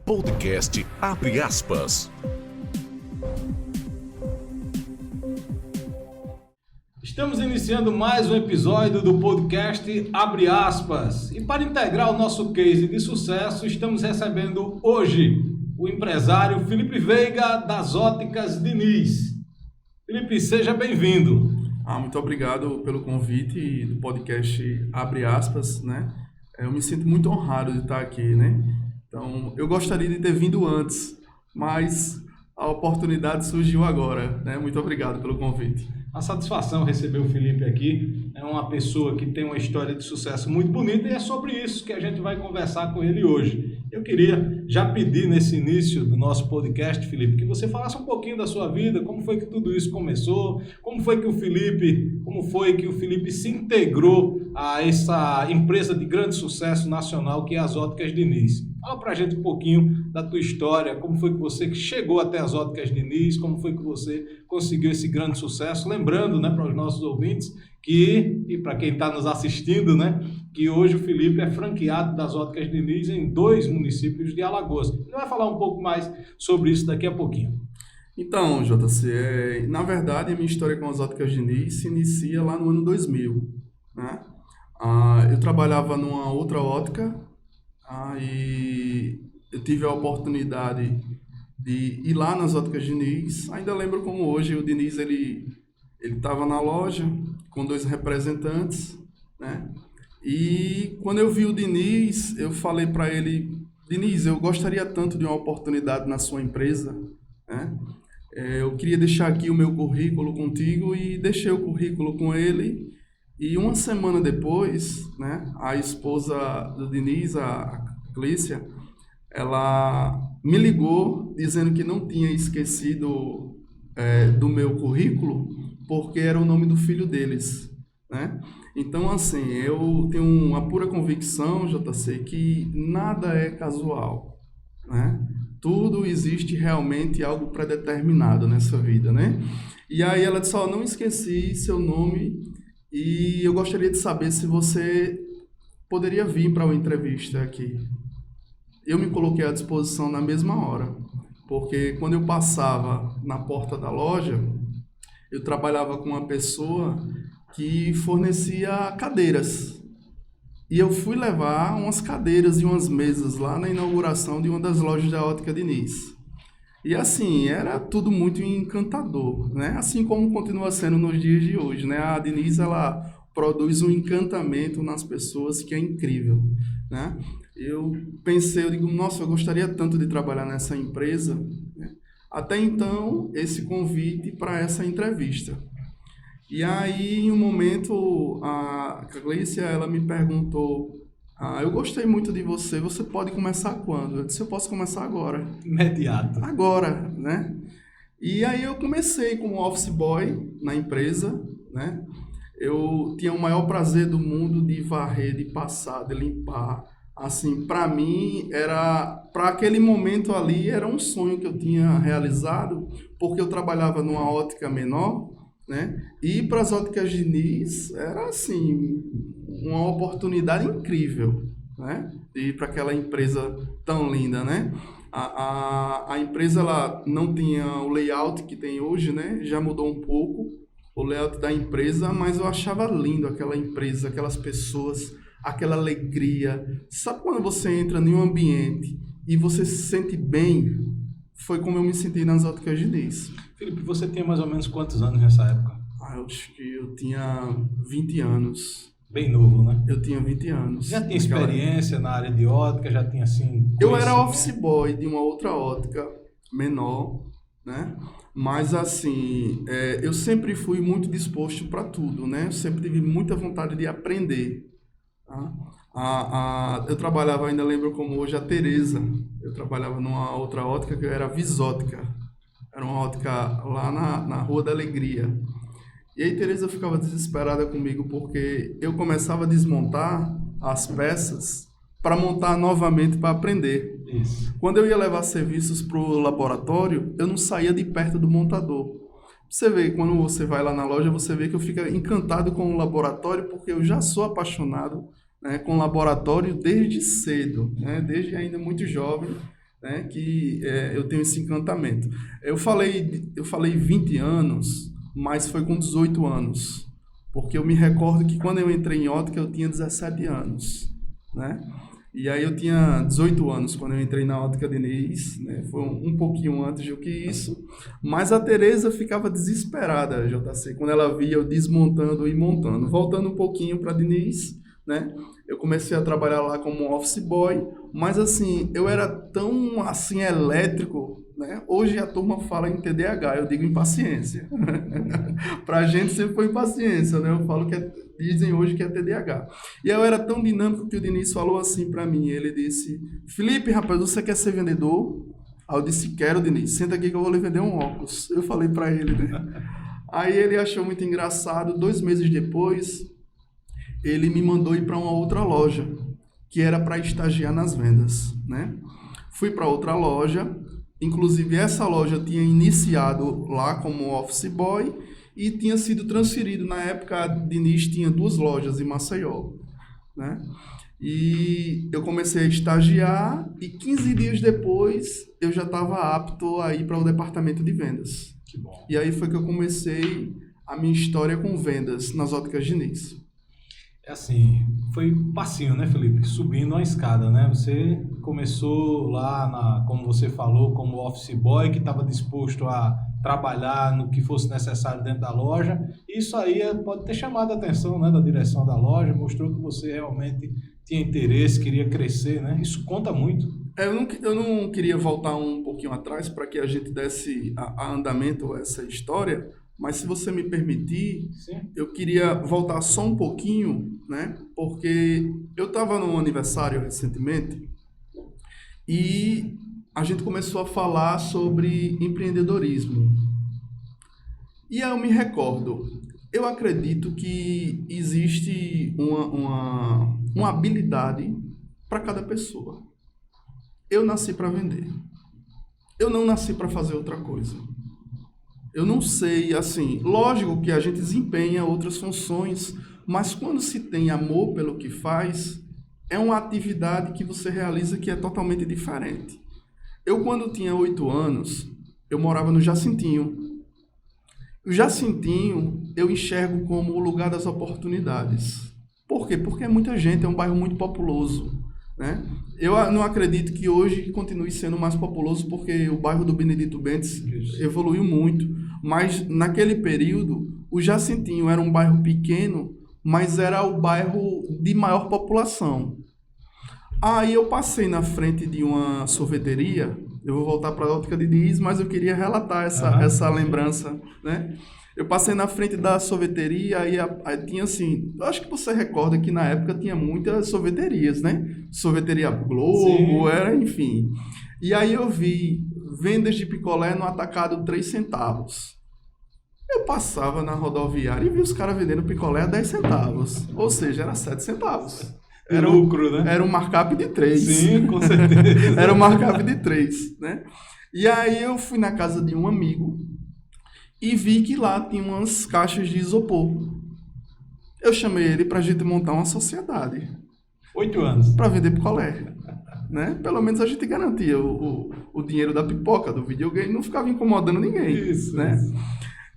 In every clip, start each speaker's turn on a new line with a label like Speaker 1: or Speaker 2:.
Speaker 1: Podcast Abre Aspas.
Speaker 2: Estamos iniciando mais um episódio do podcast Abre Aspas. E para integrar o nosso case de sucesso, estamos recebendo hoje o empresário Felipe Veiga, das Óticas Diniz. Felipe, seja bem-vindo.
Speaker 3: Muito obrigado pelo convite do podcast Abre Aspas, né? Eu me sinto muito honrado de estar aqui, né? Então, eu gostaria de ter vindo antes, mas a oportunidade surgiu agora, né? Muito obrigado pelo convite.
Speaker 2: A satisfação receber o Felipe aqui. É uma pessoa que tem uma história de sucesso muito bonita e é sobre isso que a gente vai conversar com ele hoje. Eu queria já pedir nesse início do nosso podcast, Felipe, que você falasse um pouquinho da sua vida, como foi que tudo isso começou, como foi que o Felipe se integrou a essa empresa de grande sucesso nacional que é as Óticas Diniz. Fala pra gente um pouquinho da tua história, como foi que você chegou até as Óticas Diniz, como foi que você conseguiu esse grande sucesso, lembrando, né, para os nossos ouvintes e para quem está nos assistindo, né, que hoje o Felipe é franqueado das Óticas Diniz em 2 municípios de Alagoas. Ele vai falar um pouco mais sobre isso daqui a pouquinho.
Speaker 3: Então, JC, na verdade, a minha história com as Óticas Diniz se inicia lá no ano 2000, né? Eu trabalhava numa outra ótica e eu tive a oportunidade de ir lá nas Óticas Diniz. Ainda lembro como hoje o Diniz ele estava na loja com 2 representantes, né? E quando eu vi o Diniz, eu falei para ele: Diniz, eu gostaria tanto de uma oportunidade na sua empresa, né? Eu queria deixar aqui o meu currículo contigo, e deixei o currículo com ele. E uma semana depois, né, a esposa do Diniz, a Clícia, ela me ligou dizendo que não tinha esquecido do meu currículo, porque era o nome do filho deles, né? Então, assim, eu tenho uma pura convicção, JC, que nada é casual, né? Tudo existe realmente algo predeterminado nessa vida, né? E aí ela disse: não esqueci seu nome e eu gostaria de saber se você poderia vir para uma entrevista aqui. Eu me coloquei à disposição na mesma hora, porque quando eu passava na porta da loja, eu trabalhava com uma pessoa que fornecia cadeiras. E eu fui levar umas cadeiras e umas mesas lá na inauguração de uma das lojas da Ótica Diniz. E assim, era tudo muito encantador, né? Assim como continua sendo nos dias de hoje, né? A Diniz, ela produz um encantamento nas pessoas que é incrível, né? Eu digo, nossa, eu gostaria tanto de trabalhar nessa empresa, né? Até então, esse convite para essa entrevista. E aí, em um momento, a Clícia, ela me perguntou: eu gostei muito de você, você pode começar quando? Eu disse: eu posso começar agora.
Speaker 2: Imediato.
Speaker 3: Agora, né? E aí eu comecei como office boy na empresa, né? Eu tinha o maior prazer do mundo de varrer, de passar, de limpar. Assim, para mim, para aquele momento ali, era um sonho que eu tinha realizado, porque eu trabalhava numa ótica menor, né? E para as Óticas Diniz era assim uma oportunidade incrível, né? De ir para aquela empresa tão linda, né? A empresa, ela não tinha o layout que tem hoje, né? Já mudou um pouco o layout da empresa, mas eu achava lindo aquela empresa, aquelas pessoas, aquela alegria. Sabe quando você entra em um ambiente e você se sente bem? Foi como eu me senti nas Óticas Diniz.
Speaker 2: Felipe, você tinha mais ou menos quantos anos nessa época?
Speaker 3: Eu acho que eu tinha 20 anos.
Speaker 2: Bem novo, né?
Speaker 3: Eu tinha 20 anos.
Speaker 2: Já tinha experiência na área de ótica? Já tinha, assim...
Speaker 3: Eu era office boy de uma outra ótica menor, né? Mas, assim, eu sempre fui muito disposto para tudo, né? Eu sempre tive muita vontade de aprender. Tá? Eu trabalhava, ainda lembro como hoje, a Tereza. Eu trabalhava numa outra ótica que era Visótica. Era uma ótica lá na Rua da Alegria. E aí Tereza ficava desesperada comigo porque eu começava a desmontar as peças para montar novamente para aprender.
Speaker 2: Isso.
Speaker 3: Quando eu ia levar serviços para o laboratório, eu não saía de perto do montador. Você vê, quando você vai lá na loja, você vê que eu fico encantado com o laboratório, porque eu já sou apaixonado, né, com o laboratório desde cedo, né, desde ainda muito jovem. né, que eu tenho esse encantamento. Eu falei 20 anos, mas foi com 18 anos, porque eu me recordo que quando eu entrei em ótica eu tinha 17 anos, né? E aí eu tinha 18 anos quando eu entrei na Ótica Diniz, né? Foi um pouquinho antes do que isso, mas a Tereza ficava desesperada, JC, quando ela via eu desmontando e montando. Voltando um pouquinho para Diniz, né? Eu comecei a trabalhar lá como office boy, mas assim, eu era tão assim elétrico, né? Hoje a turma fala em TDAH, eu digo impaciência. Pra gente sempre foi impaciência, né? Eu falo dizem hoje que é TDAH. E eu era tão dinâmico que o Diniz falou assim pra mim, ele disse: Felipe, rapaz, você quer ser vendedor? Aí eu disse: quero, Diniz, senta aqui que eu vou lhe vender um óculos. Eu falei pra ele, né? Aí ele achou muito engraçado. 2 meses depois, ele me mandou ir para uma outra loja, que era para estagiar nas vendas, né? Fui para outra loja, inclusive essa loja tinha iniciado lá como office boy e tinha sido transferido. Na época, a Diniz tinha 2 lojas em Maceió, né? E eu comecei a estagiar e 15 dias depois eu já estava apto a ir para o departamento de vendas.
Speaker 2: Que bom.
Speaker 3: E aí foi que eu comecei a minha história com vendas nas óticas Diniz.
Speaker 2: É assim, foi passinho, né, Felipe? Subindo a escada, né? Você começou lá, como você falou, como office boy, que estava disposto a trabalhar no que fosse necessário dentro da loja. Isso aí pode ter chamado a atenção, né, da direção da loja, mostrou que você realmente tinha interesse, queria crescer, né? Isso conta muito.
Speaker 3: Eu não queria voltar um pouquinho atrás para que a gente desse a andamento a essa história, mas se você me permitir,
Speaker 2: Sim.
Speaker 3: Eu queria voltar só um pouquinho, né? Porque eu estava num aniversário recentemente e a gente começou a falar sobre empreendedorismo. E aí eu me recordo, eu acredito que existe uma habilidade para cada pessoa. Eu nasci para vender. Eu não nasci para fazer outra coisa. Eu não sei, assim, lógico que a gente desempenha outras funções, mas quando se tem amor pelo que faz, é uma atividade que você realiza que é totalmente diferente. Eu, quando tinha 8 anos, eu morava no Jacintinho. O Jacintinho eu enxergo como o lugar das oportunidades. Por quê? Porque é muita gente, é um bairro muito populoso, né? Eu não acredito que hoje continue sendo mais populoso, porque o bairro do Benedito Bentes evoluiu muito. Mas naquele período, o Jacintinho era um bairro pequeno, mas era o bairro de maior população. Aí eu passei na frente de uma sorveteria, eu vou voltar para a Ótica Diniz, mas eu queria relatar essa lembrança, né? Eu passei na frente da sorveteria e aí tinha assim, eu acho que você recorda que na época tinha muitas sorveterias, né? Sorveteria Globo, enfim. E aí eu vi vendas de picolé no atacado 3 centavos. Eu passava na rodoviária e vi os caras vendendo picolé a 10 centavos, ou seja, era 7 centavos.
Speaker 2: Era lucro, né?
Speaker 3: Era um markup de 3.
Speaker 2: Sim, com certeza.
Speaker 3: Era um markup de 3, né? E aí eu fui na casa de um amigo e vi que lá tinha umas caixas de isopor. Eu chamei ele pra gente montar uma sociedade.
Speaker 2: 8 anos.
Speaker 3: Pra vender picolé, né? Pelo menos a gente garantia o dinheiro da pipoca, do videogame, não ficava incomodando ninguém,
Speaker 2: isso,
Speaker 3: né?
Speaker 2: Isso.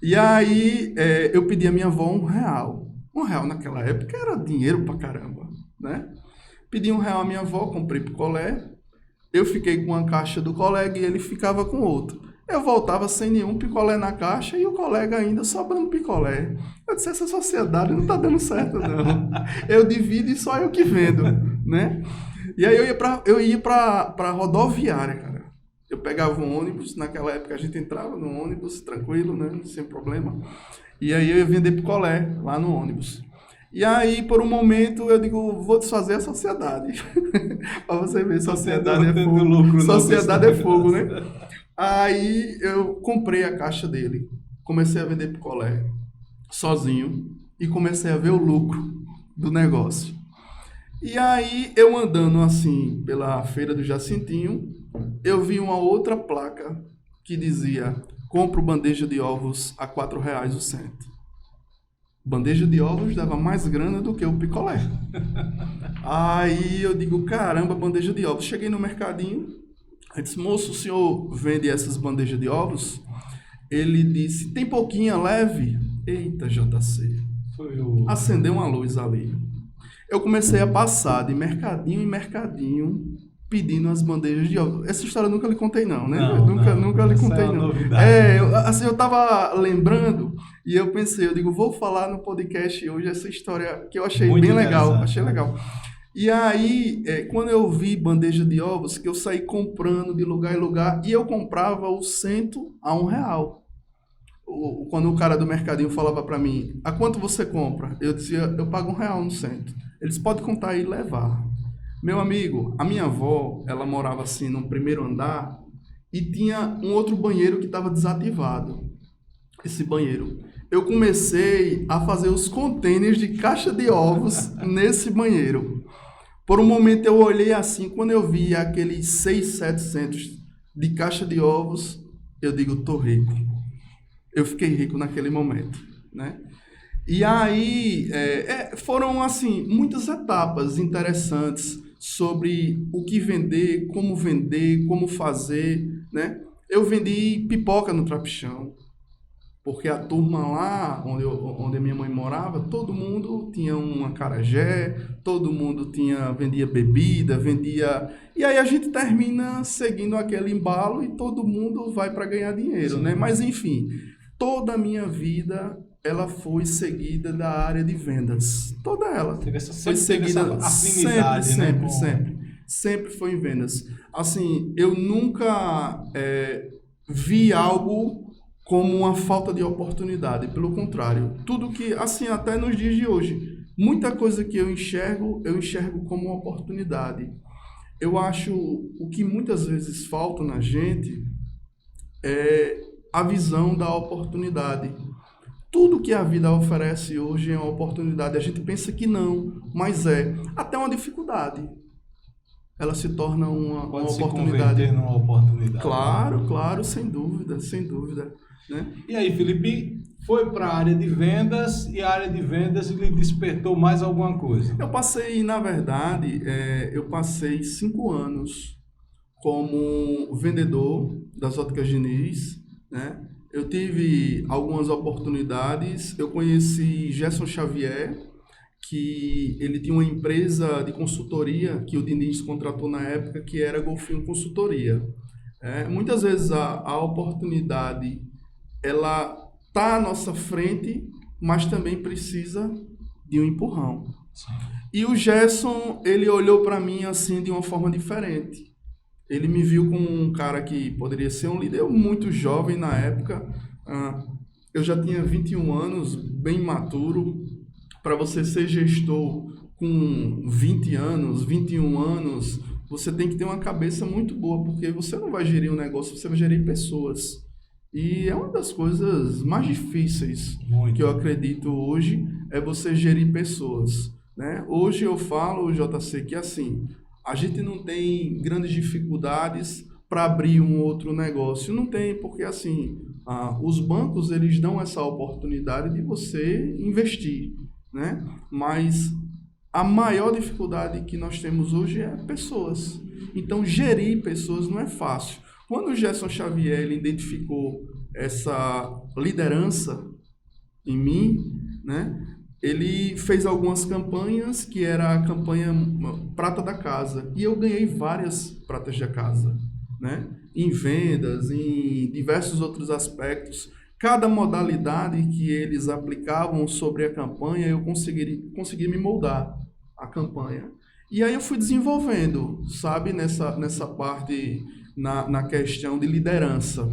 Speaker 3: E aí eu pedi à minha avó R$1. R$1 naquela época era dinheiro pra caramba, né? Pedi R$1 à minha avó, comprei picolé, eu fiquei com uma caixa do colega e ele ficava com outro. Eu voltava sem nenhum picolé na caixa e o colega ainda sobrando picolé. Eu disse, essa sociedade não tá dando certo, não. Eu divido e só eu que vendo, né? E aí eu ia pra rodoviária, cara. Eu pegava um ônibus, naquela época a gente entrava no ônibus, tranquilo, né? Sem problema. E aí eu ia vender picolé lá no ônibus. E aí, por um momento, eu digo, vou desfazer a sociedade. Pra você ver, sociedade é fogo.
Speaker 2: Lucro,
Speaker 3: sociedade é fogo, né? Aí eu comprei a caixa dele, comecei a vender picolé sozinho e comecei a ver o lucro do negócio. E aí eu andando assim pela feira do Jacintinho, eu vi uma outra placa que dizia: compro bandeja de ovos a R$4 o cento. Bandeja de ovos dava mais grana do que o picolé. Aí eu digo, caramba, bandeja de ovos. Cheguei no mercadinho, Eu disse, moço, o senhor vende essas bandejas de ovos? Ele disse, tem pouquinha, leve. Eita, JC. Acendeu uma luz ali. Eu comecei a passar de mercadinho em mercadinho pedindo as bandejas de ovos. Essa história eu nunca lhe contei não, né? Nunca lhe contei não.
Speaker 2: Novidade.
Speaker 3: Eu tava lembrando e eu pensei, eu digo, vou falar no podcast hoje essa história que eu achei
Speaker 2: Muito
Speaker 3: bem legal.
Speaker 2: interessante.
Speaker 3: Achei legal. E aí, quando eu vi bandeja de ovos, que eu saí comprando de lugar em lugar e eu comprava o cento a R$1. Quando o cara do mercadinho falava para mim, a quanto você compra? Eu dizia, eu pago R$1 no cento. Eles podem contar e levar. Meu amigo, a minha avó, ela morava assim no primeiro andar e tinha um outro banheiro que estava desativado. Esse banheiro. Eu comecei a fazer os containers de caixa de ovos nesse banheiro. Por um momento eu olhei assim, quando eu vi aqueles 600, 700 de caixa de ovos, eu digo, tô rico. Eu fiquei rico naquele momento, né? E aí foram assim muitas etapas interessantes sobre o que vender, como fazer, né? Eu vendi pipoca no Trapichão, porque a turma lá onde a minha mãe morava, todo mundo tinha um acarajé, todo mundo vendia bebida, e aí a gente termina seguindo aquele embalo e todo mundo vai para ganhar dinheiro, né? Mas enfim, toda a minha vida ela foi seguida da área de vendas. Toda ela. Foi seguida sempre foi em vendas. Assim, eu nunca vi algo como uma falta de oportunidade. Pelo contrário, tudo que, assim, até nos dias de hoje, muita coisa que eu enxergo como uma oportunidade. Eu acho o que muitas vezes falta na gente é a visão da oportunidade. Tudo que a vida oferece hoje é uma oportunidade. A gente pensa que não, mas é. Até uma dificuldade. Ela se torna uma
Speaker 2: Pode
Speaker 3: oportunidade.
Speaker 2: Se converter numa oportunidade.
Speaker 3: Claro, sem dúvida. Né?
Speaker 2: E aí, Felipe, foi para a área de vendas e a área de vendas lhe despertou mais alguma coisa?
Speaker 3: Eu passei, na verdade, 5 anos como vendedor das óticas Diniz, né? Eu tive algumas oportunidades. Eu conheci Gerson Xavier, que ele tinha uma empresa de consultoria que o Diniz contratou na época, que era Golfinho Consultoria. Muitas vezes a oportunidade ela está à nossa frente, mas também precisa de um empurrão.
Speaker 2: Sim.
Speaker 3: E o Gerson, ele olhou para mim assim de uma forma diferente. Ele me viu como um cara que poderia ser um líder. Eu muito jovem na época, eu já tinha 21 anos, bem maturo. Para você ser gestor com 20 anos, 21 anos, você tem que ter uma cabeça muito boa, porque você não vai gerir um negócio, você vai gerir pessoas. E é uma das coisas mais difíceis que eu acredito hoje, é você gerir pessoas, né? Hoje eu falo, JC, que assim, a gente não tem grandes dificuldades para abrir um outro negócio. Não tem, porque assim, os bancos eles dão essa oportunidade de você investir, né? Mas a maior dificuldade que nós temos hoje é pessoas. Então, gerir pessoas não é fácil. Quando o Gerson Xavier ele identificou essa liderança em mim, né? Ele fez algumas campanhas, que era a campanha Prata da Casa. E eu ganhei várias pratas da casa, né? Em vendas, em diversos outros aspectos. Cada modalidade que eles aplicavam sobre a campanha, eu consegui me moldar a campanha. E aí eu fui desenvolvendo, sabe, nessa parte, na questão de liderança.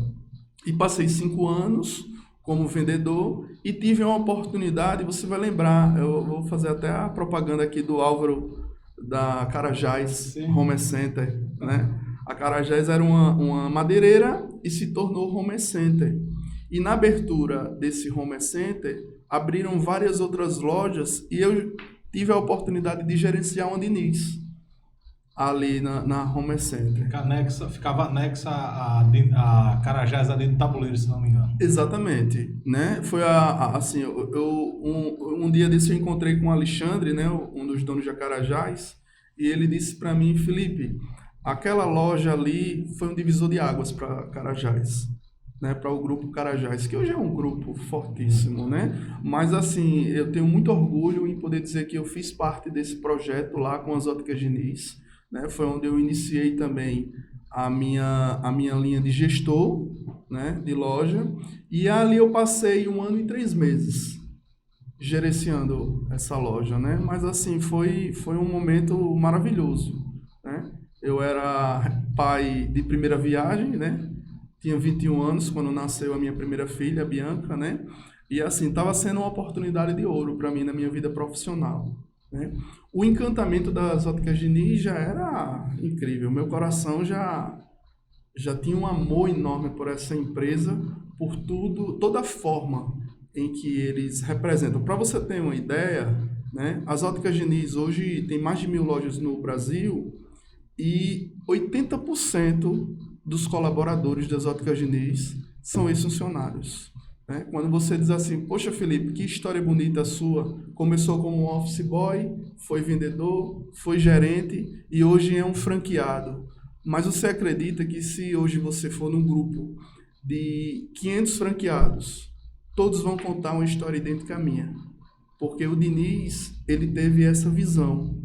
Speaker 3: E passei 5 anos como vendedor e tive uma oportunidade, você vai lembrar, eu vou fazer até a propaganda aqui do Álvaro da Carajás Home Center, né? A Carajás era uma madeireira e se tornou Home Center. E na abertura desse Home Center, abriram várias outras lojas e eu tive a oportunidade de gerenciar uma Diniz ali na Home Center.
Speaker 2: Ficava anexa a Carajás ali no tabuleiro, se não me engano.
Speaker 3: Exatamente, né? Foi assim, um dia desse eu encontrei com o Alexandre, né, um dos donos de Carajás, e ele disse para mim, Felipe, Aquela loja ali foi um divisor de águas para Carajás, né? Para o grupo Carajás, que hoje é um grupo fortíssimo, né? Mas assim, eu tenho muito orgulho em poder dizer que eu fiz parte desse projeto lá com as Óticas Diniz, né? Foi onde eu iniciei também a minha linha de gestor, né? De loja, e ali eu passei 1 ano e 3 meses gerenciando essa loja, né? Mas assim, foi um momento maravilhoso, né? Eu era pai de primeira viagem, né? Tinha 21 anos quando nasceu a minha primeira filha, a Bianca, né? E assim, estava sendo uma oportunidade de ouro para mim na minha vida profissional, né? O encantamento das Óticas Diniz já era incrível. Meu coração já tinha um amor enorme por essa empresa, por tudo, toda a forma em que eles representam. Para você ter uma ideia, né? As Óticas Diniz hoje tem mais de 1.000 lojas no Brasil e 80% dos colaboradores das Óticas Diniz são ex-funcionários, né? Quando você diz assim, poxa Felipe, que história bonita a sua, começou como office boy, foi vendedor, foi gerente e hoje é um franqueado. Mas você acredita que se hoje você for num grupo de 500 franqueados, todos vão contar uma história idêntica à minha? Porque o Diniz, ele teve essa visão.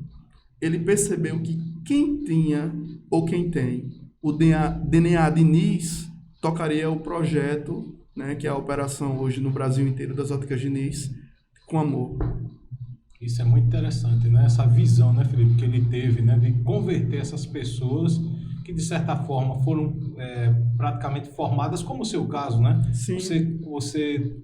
Speaker 3: Ele percebeu que quem tinha ou quem tem o DNA Diniz tocaria o projeto, né, que é a operação hoje no Brasil inteiro das Óticas Diniz, com amor.
Speaker 2: Isso é muito interessante, né? Essa visão, né, Felipe, que ele teve, né, de converter essas pessoas que, de certa forma, foram praticamente formadas, como o seu caso, né?
Speaker 3: Sim.
Speaker 2: Você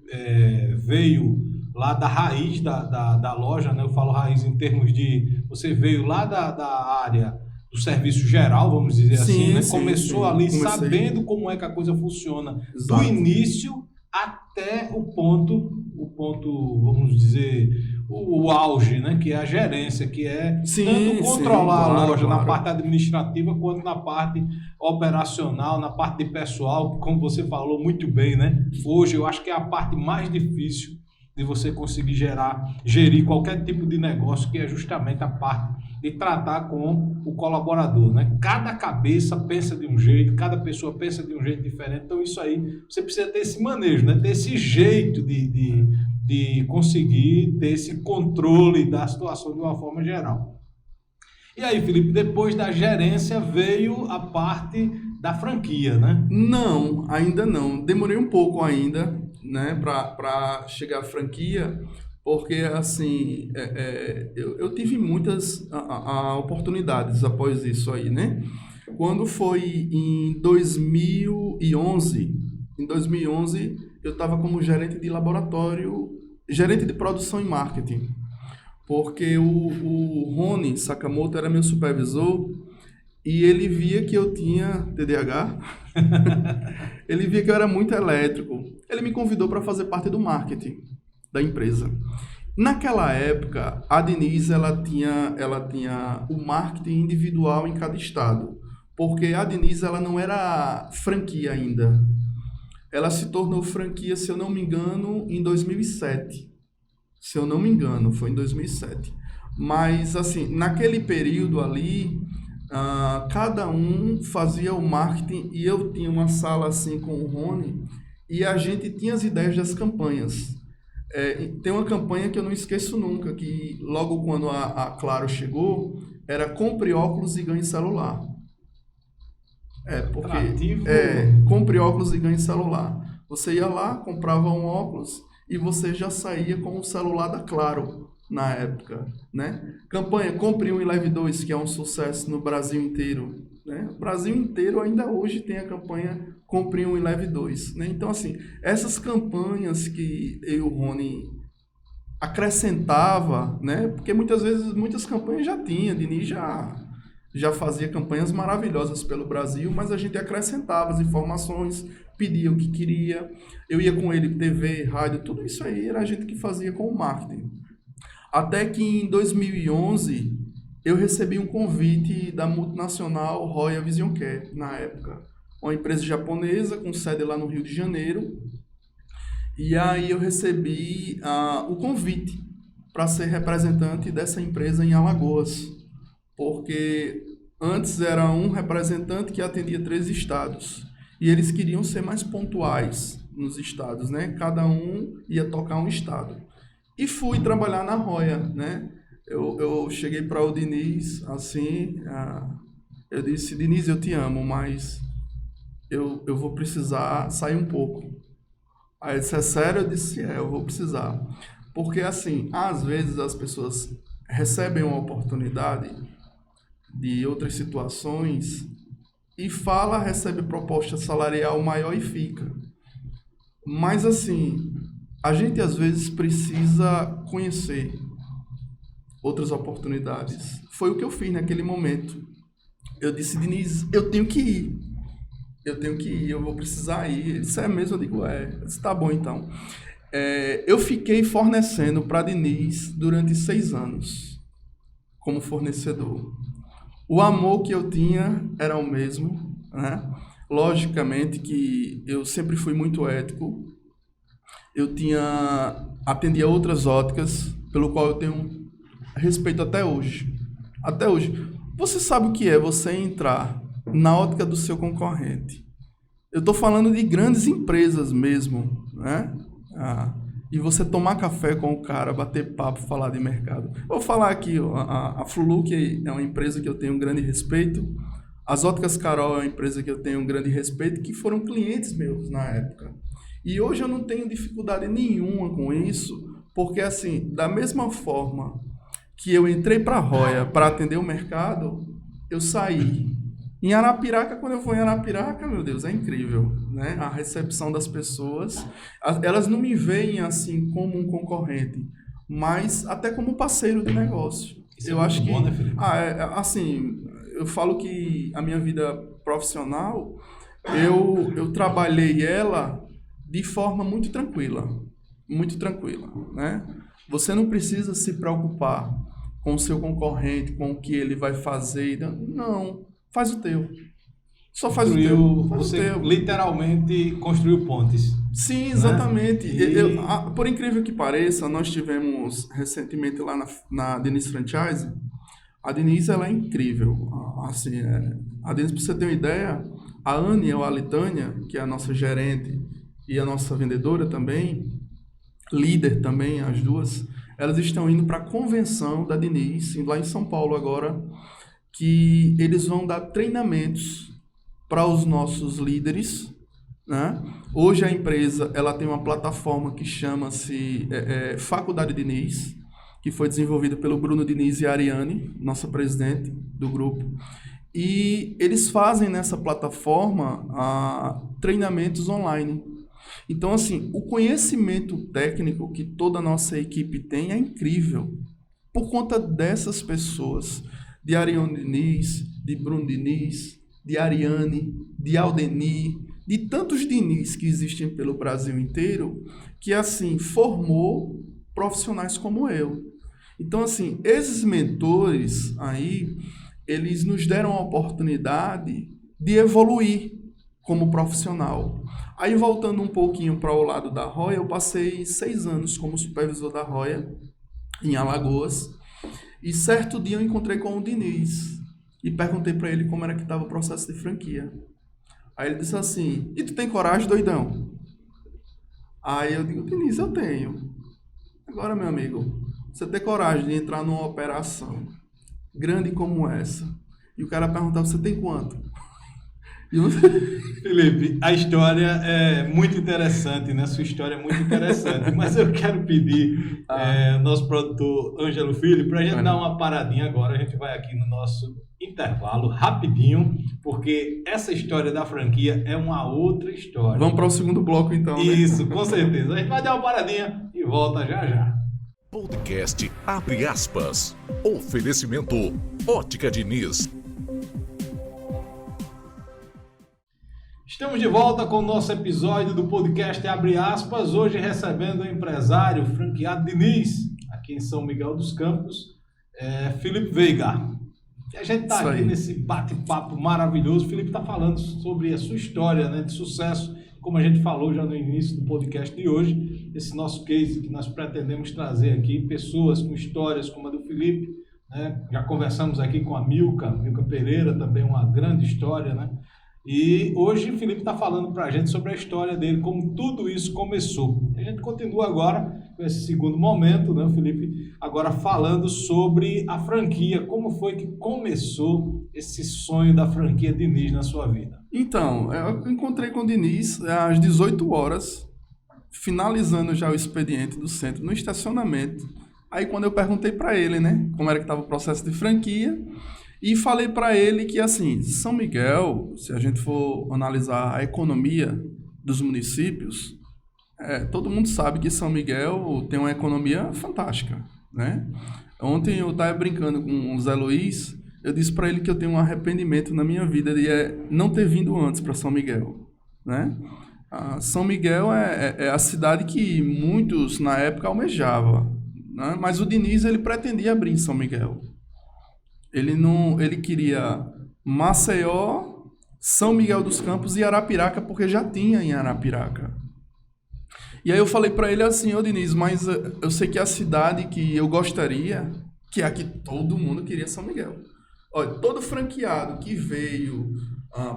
Speaker 2: veio lá da raiz da loja, né? Eu falo raiz em termos de... Você veio lá da área do serviço geral, vamos dizer assim, né? Começou ali sabendo como é que a coisa funciona. Exato. Do início até o ponto, vamos dizer, o auge, né? Que é a gerência, que é tanto controlar a loja na parte administrativa quanto na parte operacional, na parte de pessoal, que, como você falou muito bem, né? Hoje eu acho que é a parte mais difícil de você conseguir gerir qualquer tipo de negócio, que é justamente a parte de tratar com o colaborador, né? Cada cabeça pensa de um jeito, cada pessoa pensa de um jeito diferente, então isso aí, você precisa ter esse manejo, né? Ter esse jeito de conseguir ter esse controle da situação de uma forma geral. E aí, Felipe, depois da gerência veio a parte da franquia, né?
Speaker 3: Não, ainda não. Demorei um pouco ainda, né, para chegar à franquia, porque assim, eu tive muitas oportunidades após isso aí, né? Quando foi em 2011, eu estava como gerente de laboratório, gerente de produção e marketing, porque o Rony Sakamoto era meu supervisor e ele via que eu tinha TDAH, ele via que eu era muito elétrico. Ele me convidou para fazer parte do marketing da empresa. Naquela época, a Diniz ela tinha o marketing individual em cada estado, porque a Diniz ela não era franquia ainda. Ela se tornou franquia, se eu não me engano, em 2007. Se eu não me engano, foi em 2007. Mas, assim, naquele período ali, cada um fazia o marketing e eu tinha uma sala assim com o Rony e a gente tinha as ideias das campanhas. Tem uma campanha que eu não esqueço nunca, que logo quando a Claro chegou, era compre óculos e ganhe celular. Compre óculos e ganhe celular. Você ia lá, comprava um óculos e você já saía com o celular da Claro na época, né? Campanha Compre um e Leve 2, que é um sucesso no Brasil inteiro, né? O Brasil inteiro ainda hoje tem a campanha Compre um e Leve 2, né? Então, assim, essas campanhas que eu e o Rony acrescentava, né? Porque muitas vezes, muitas campanhas já tinha, Diniz já fazia campanhas maravilhosas pelo Brasil, mas a gente acrescentava as informações, pedia o que queria, eu ia com ele, TV, rádio, tudo isso aí era a gente que fazia com o marketing. Até que em 2011 eu recebi um convite da multinacional Roya Vision Care, na época, uma empresa japonesa com sede lá no Rio de Janeiro, e aí eu recebi o convite para ser representante dessa empresa em Alagoas, porque Antes era um representante que atendia 3 estados. E eles queriam ser mais pontuais nos estados, né? Cada um ia tocar um estado. E fui trabalhar na Roya, né? Eu cheguei para o Diniz, assim, eu disse, Diniz, eu te amo, mas eu vou precisar sair um pouco. Aí ele disse, é sério? Eu disse, eu vou precisar. Porque, assim, às vezes as pessoas recebem uma oportunidade de outras situações e recebe proposta salarial maior e fica. Mas, assim, a gente às vezes precisa conhecer outras oportunidades. Foi o que eu fiz naquele momento. Eu disse, Diniz, eu tenho que ir. Eu vou precisar ir. Ele disse, é mesmo? Eu digo, é. Eu disse, tá bom, então. Eu fiquei fornecendo para Diniz durante 6 anos, como fornecedor. O amor que eu tinha era o mesmo, né? Logicamente que eu sempre fui muito ético. Eu atendia outras óticas, pelo qual eu tenho respeito até hoje. Até hoje. Você sabe o que é você entrar na ótica do seu concorrente? Eu estou falando de grandes empresas mesmo, né? E você tomar café com o cara, bater papo, falar de mercado. Vou falar aqui, a Fluluc é uma empresa que eu tenho um grande respeito. As Óticas Carol é uma empresa que eu tenho um grande respeito, que foram clientes meus na época. E hoje eu não tenho dificuldade nenhuma com isso, porque assim, da mesma forma que eu entrei para a Roya para atender o mercado, eu saí. Em Arapiraca, quando eu vou em Arapiraca, meu Deus, é incrível, né? A recepção das pessoas, elas não me veem assim como um concorrente, mas até como parceiro de negócio.
Speaker 2: Isso eu acho que bom, né, Felipe?
Speaker 3: Assim, eu falo que a minha vida profissional, eu trabalhei ela de forma muito tranquila, né? Você não precisa se preocupar com o seu concorrente, com o que ele vai fazer, não. Faz o teu. Só faz o teu.
Speaker 2: Você literalmente construiu pontes.
Speaker 3: Sim, exatamente.
Speaker 2: Né?
Speaker 3: Por incrível que pareça, nós tivemos recentemente lá na Diniz Franchise. A Diniz, ela é incrível. Assim, a Diniz, para você ter uma ideia, a Anne ou a Litânia, que é a nossa gerente e a nossa vendedora também, líder também, as duas, elas estão indo para a convenção da Diniz, lá em São Paulo agora, que eles vão dar treinamentos para os nossos líderes, né? Hoje a empresa ela tem uma plataforma que chama-se Faculdade Diniz, que foi desenvolvida pelo Bruno Diniz e a Ariane, nossa presidente do grupo. E eles fazem nessa plataforma treinamentos online. Então, assim, o conhecimento técnico que toda a nossa equipe tem é incrível. Por conta dessas pessoas, de Ariane Diniz, de Bruno Diniz, de Ariane, de Aldenir, de tantos Diniz que existem pelo Brasil inteiro, que, assim, formou profissionais como eu. Então, assim, esses mentores aí, eles nos deram a oportunidade de evoluir como profissional. Aí, voltando um pouquinho para o lado da Roya, eu passei 6 anos como supervisor da Roya, em Alagoas, e certo dia eu encontrei com o Diniz e perguntei para ele como era que estava o processo de franquia. Aí ele disse assim, e tu tem coragem, doidão? Aí eu digo, Diniz, eu tenho. Agora, meu amigo, você tem coragem de entrar numa operação grande como essa, e o cara perguntar, você tem quanto?
Speaker 2: Felipe, a história é muito interessante, né? Sua história é muito interessante, mas eu quero pedir nosso produtor Ângelo Filho para a gente dar uma paradinha agora. A gente vai aqui no nosso intervalo rapidinho, porque essa história da franquia é uma outra história.
Speaker 3: Vamos para o segundo bloco então, né?
Speaker 2: Isso, com certeza. A gente vai dar uma paradinha e volta já já.
Speaker 1: Podcast Abre Aspas. Oferecimento Ótica Diniz.
Speaker 2: Estamos de volta com o nosso episódio do podcast Abre Aspas, hoje recebendo o empresário franqueado Diniz, aqui em São Miguel dos Campos, Felipe Veiga. E a gente está aqui nesse bate-papo maravilhoso. O Felipe está falando sobre a sua história, né, de sucesso, como a gente falou já no início do podcast de hoje, esse nosso case que nós pretendemos trazer aqui, pessoas com histórias como a do Felipe, né? Já conversamos aqui com a Milka Pereira, também uma grande história, né? E hoje o Felipe está falando para a gente sobre a história dele, como tudo isso começou. A gente continua agora com esse segundo momento, né, Felipe? Agora falando sobre a franquia, como foi que começou esse sonho da franquia Diniz na sua vida?
Speaker 3: Então, eu encontrei com o Diniz às 18 horas, finalizando já o expediente do centro, no estacionamento. Aí quando eu perguntei para ele, né, como era que estava o processo de franquia, e falei para ele que, assim, São Miguel, se a gente for analisar a economia dos municípios, todo mundo sabe que São Miguel tem uma economia fantástica, né? Ontem eu estava brincando com o Zé Luiz, eu disse para ele que eu tenho um arrependimento na minha vida de não ter vindo antes para São Miguel, né? São Miguel é a cidade que muitos na época almejavam, né? Mas o Diniz ele pretendia abrir em São Miguel. Ele queria Maceió, São Miguel dos Campos e Arapiraca, porque já tinha em Arapiraca. E aí eu falei para ele assim, ô Diniz, mas eu sei que a cidade que eu gostaria, que é a que todo mundo queria, São Miguel. Olha, todo franqueado que veio,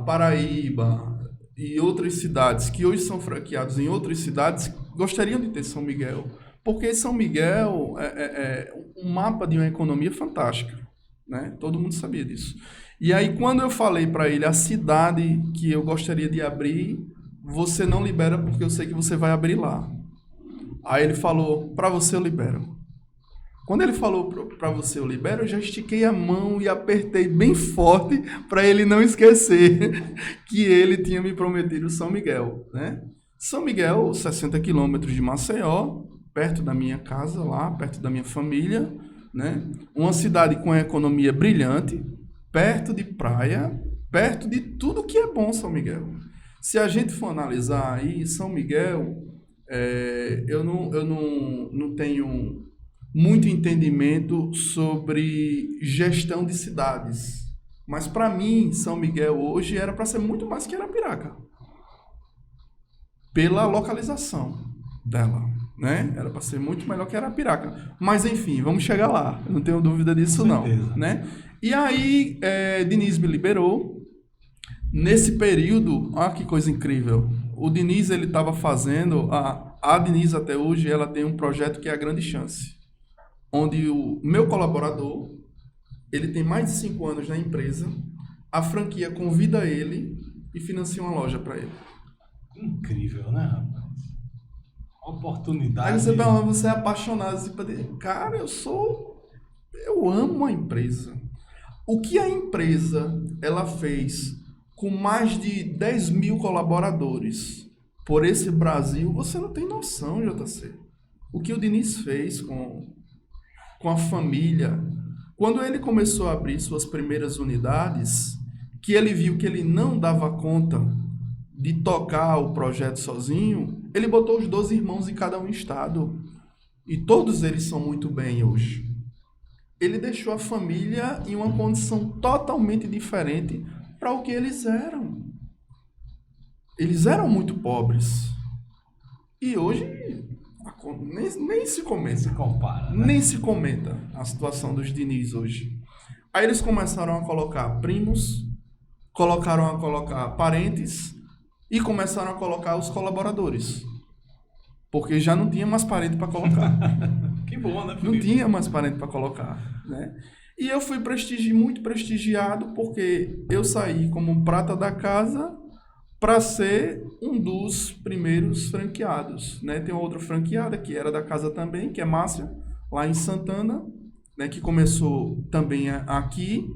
Speaker 3: Paraíba e outras cidades, que hoje são franqueados em outras cidades, gostariam de ter São Miguel. Porque São Miguel é um mapa de uma economia fantástica, né? Todo mundo sabia disso. E aí, quando eu falei para ele a cidade que eu gostaria de abrir, você não libera porque eu sei que você vai abrir lá. Aí ele falou, para você eu libero. Quando ele falou para você eu libero, eu já estiquei a mão e apertei bem forte para ele não esquecer que ele tinha me prometido São Miguel, né? São Miguel, 60 quilômetros de Maceió, perto da minha casa lá, perto da minha família, né? Uma cidade com a economia brilhante, perto de praia, perto de tudo que é bom São Miguel. Se a gente for analisar aí, São Miguel, eu não tenho muito entendimento sobre gestão de cidades, mas para mim, São Miguel hoje era para ser muito mais que Arapiraca, pela localização dela, né? Era para ser muito melhor que Arapiraca. Mas enfim, vamos chegar lá. Eu não tenho dúvida disso não, né? E aí, Diniz me liberou. Nesse período, que coisa incrível. O Diniz, ele estava fazendo... A Diniz, até hoje, ela tem um projeto que é a Grande Chance. Onde o meu colaborador, ele tem mais de 5 anos na empresa, a franquia convida ele e financia uma loja para ele.
Speaker 2: Incrível, né, rapaz? Oportunidade.
Speaker 3: Aí você é apaixonado. Cara, eu amo a empresa. O que a empresa ela fez com mais de 10 mil colaboradores por esse Brasil, você não tem noção, JC. O que o Diniz fez com a família. Quando ele começou a abrir suas primeiras unidades, que ele viu que ele não dava conta de tocar o projeto sozinho, ele botou os 12 irmãos em cada um estado. E todos eles são muito bem hoje. Ele deixou a família em uma condição totalmente diferente para o que eles eram. Eles eram muito pobres. E hoje nem se comenta.
Speaker 2: Se compara, né?
Speaker 3: Nem se comenta a situação dos Diniz hoje. Aí eles começaram a colocar primos, começaram a colocar parentes e começaram a colocar os colaboradores. Porque já não tinha mais parente para colocar.
Speaker 2: Que bom, né, Felipe?
Speaker 3: Não tinha mais parente para colocar, né? E eu fui muito prestigiado porque eu saí como prata da casa para ser um dos primeiros franqueados, né? Tem outra franqueada que era da casa também, que é Márcia, lá em Santana, né? Que começou também aqui.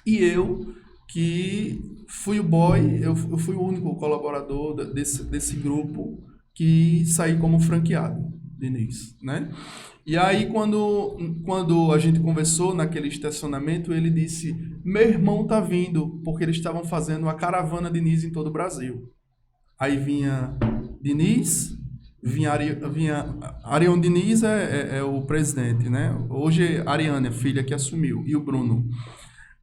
Speaker 3: E eu, que fui o boy, eu fui o único colaborador desse grupo que saí como franqueado, Diniz, né? E aí, quando a gente conversou naquele estacionamento, ele disse, meu irmão tá vindo, porque eles estavam fazendo a caravana Diniz em todo o Brasil. Aí vinha Diniz, vinha Ariane Diniz é o presidente, né? Hoje é a Ariane, a filha que assumiu, e o Bruno.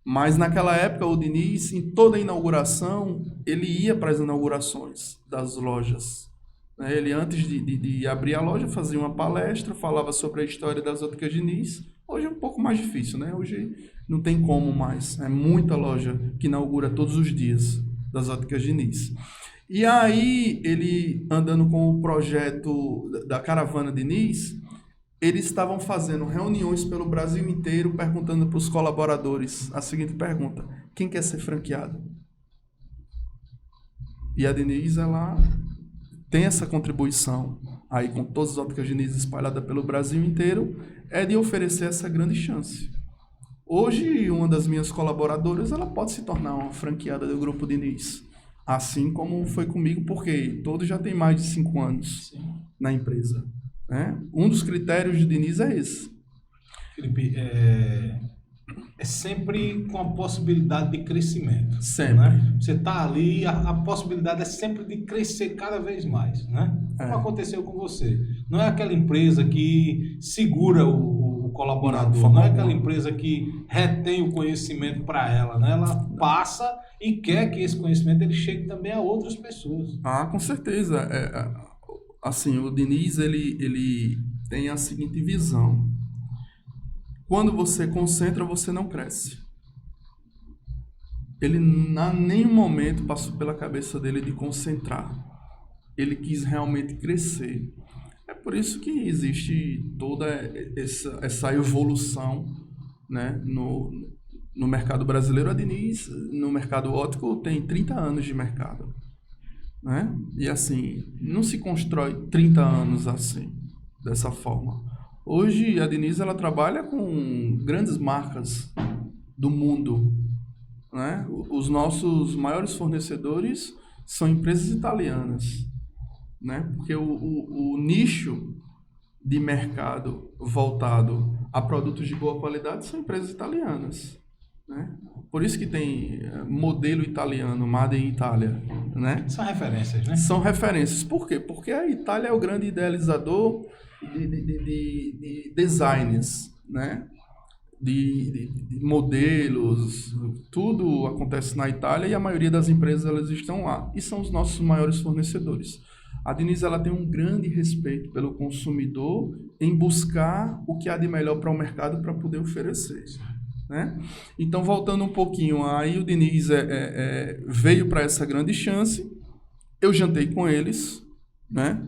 Speaker 3: Mas naquela época, o Diniz, em toda a inauguração, ele ia para as inaugurações das lojas. Ele, antes de abrir a loja, fazia uma palestra, falava sobre a história das óticas Diniz, Hoje é um pouco mais difícil, né? Hoje não tem como mais. É muita loja que inaugura todos os dias das Óticas Diniz. E aí, ele andando com o projeto da Caravana Diniz, eles estavam fazendo reuniões pelo Brasil inteiro, perguntando para os colaboradores a seguinte pergunta: quem quer ser franqueado? E a Diniz, ela tem essa contribuição aí com todas as Óticas Diniz espalhadas pelo Brasil inteiro, é de oferecer essa grande chance. Hoje, uma das minhas colaboradoras, ela pode se tornar uma franqueada do Grupo Diniz, assim como foi comigo, porque todos já têm mais de 5 anos na empresa, né? Um dos critérios de Diniz é esse.
Speaker 2: Felipe, é sempre com a possibilidade de crescimento.
Speaker 3: Sempre.
Speaker 2: Né? Você está ali, a possibilidade é sempre de crescer cada vez mais, né? Como aconteceu com você. Não é aquela empresa que segura o colaborador, não é aquela empresa que retém o conhecimento para ela, né? Ela passa e quer que esse conhecimento ele chegue também a outras pessoas.
Speaker 3: Ah, com certeza. Assim, o Diniz, ele tem a seguinte visão: quando você concentra, você não cresce. Ele, em nenhum momento, passou pela cabeça dele de concentrar. Ele quis realmente crescer. É por isso que existe toda essa evolução, né, no mercado brasileiro. A Diniz, no mercado óptico, tem 30 anos de mercado, né? E assim, não se constrói 30 anos assim, dessa forma. Hoje a Diniz, ela trabalha com grandes marcas do mundo, né? Os nossos maiores fornecedores são empresas italianas, né? Porque o nicho de mercado voltado a produtos de boa qualidade são empresas italianas, né? Por isso que tem modelo italiano, Made in Italia, né?
Speaker 2: São referências, né?
Speaker 3: São referências. Por quê? Porque a Itália é o grande idealizador de designs, né? De modelos, tudo acontece na Itália e a maioria das empresas elas estão lá e são os nossos maiores fornecedores. A Diniz, ela tem um grande respeito pelo consumidor em buscar o que há de melhor para o mercado para poder oferecer, né? Então, voltando um pouquinho, aí o Diniz veio para essa grande chance, eu jantei com eles, né?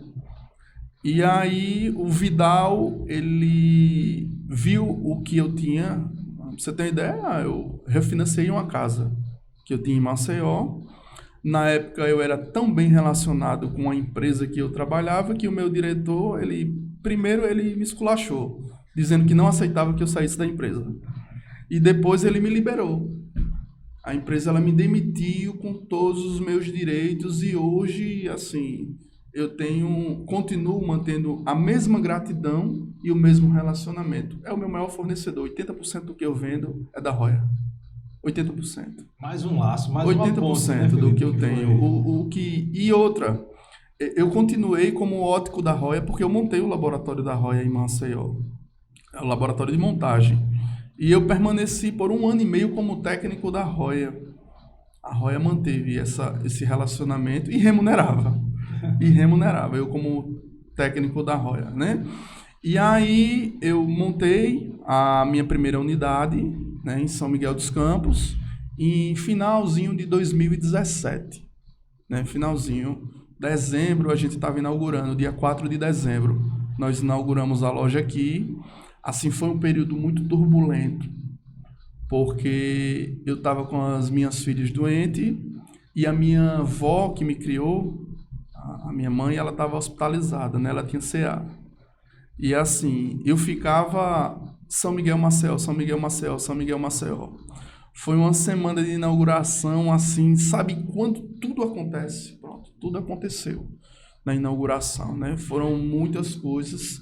Speaker 3: E aí o Vidal, ele viu o que eu tinha. Pra você ter ideia, eu refinanciei uma casa que eu tinha em Maceió. Na época eu era tão bem relacionado com a empresa que eu trabalhava que o meu diretor, primeiro ele me esculachou, dizendo que não aceitava que eu saísse da empresa. E depois ele me liberou. A empresa, ela me demitiu com todos os meus direitos e hoje, assim, continuo mantendo a mesma gratidão e o mesmo relacionamento. É o meu maior fornecedor. 80% do que eu vendo é da Roya. 80%.
Speaker 2: Mais um laço, mais
Speaker 3: 80%
Speaker 2: uma ponte, né,
Speaker 3: do que eu tenho. E outra, eu continuei como ótico da Roya porque eu montei o laboratório da Roya em Maceió. É o laboratório de montagem. E eu permaneci por 1 ano e meio como técnico da Roya. A Roya manteve esse relacionamento e remunerava. Eu como técnico da Roya, né? E aí eu montei a minha primeira unidade, né, em São Miguel dos Campos, em finalzinho de 2017. Né? Finalzinho, dezembro, a gente estava inaugurando, dia 4 de dezembro. Nós inauguramos a loja aqui. Assim, foi um período muito turbulento, porque eu estava com as minhas filhas doentes e a minha avó que me criou, a minha mãe, ela estava hospitalizada, né? Ela tinha CA. E assim, eu ficava São Miguel, Maceió, São Miguel, Maceió, São Miguel, Maceió. Foi uma semana de inauguração, assim, sabe quando tudo acontece? Pronto, tudo aconteceu na inauguração, né? Foram muitas coisas